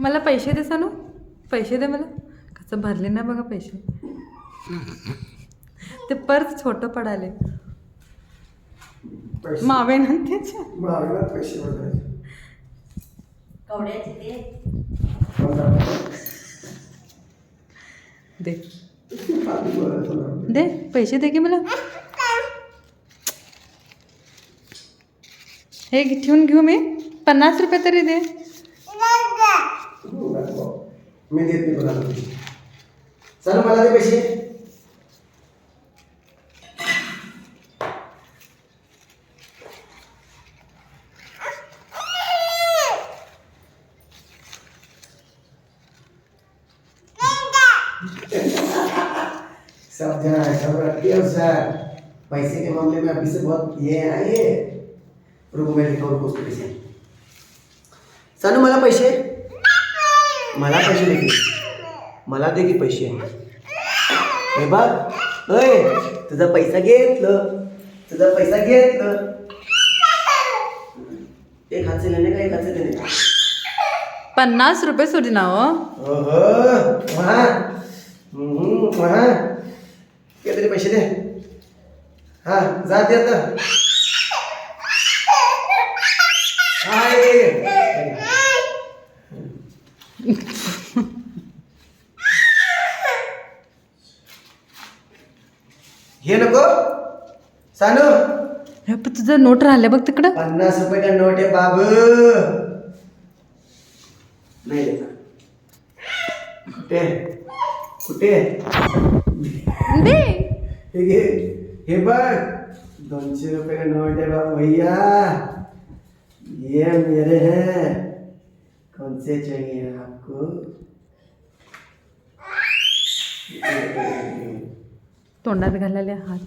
मला पैसे दे सानू, पैसे दे मला. कसं भरले ना बघा पैसे. ते पर्स छोटं पडाले मावे ना त्याच्या मावेला पैसे भरायचे. कवड्याचे ते दे दे पैसे दे की मला. हे ठेवून घेऊ मी. 50 रुपये तरी दे. मी देत नाही कोणाला. चल मला दे पैसे. सब रखिए सर. पैसे के मामले में अभी से बहुत ये आए. रुको मैं लिखा हूँ उसके पैसे. सानू मला पैसे. मला पैसे दे की. मला दे की पैसे. हे बघ ओय तुझा पैसा घेतलं. तुझा पैसा घेतलं. एक हात से लेने का एक हात से देने का. 50 रुपये सोडी ना हो. ओहो वहाँ वहाँ ये तेरे पैसे दे. हाँ जा दे आता. हाँ ये हे नको सानू. हे पण तुझं नोट राहिले बघ तिकडं. 50 रुपये का नोट आहे बाबू. नाही देणार. कुठे कुठे दे. हे घे. हे बघ 200 रुपये का नोट है बाबू भैया. ये मेरे हैं. कौन से चाहिए आपको. तोंडात घालायला हात.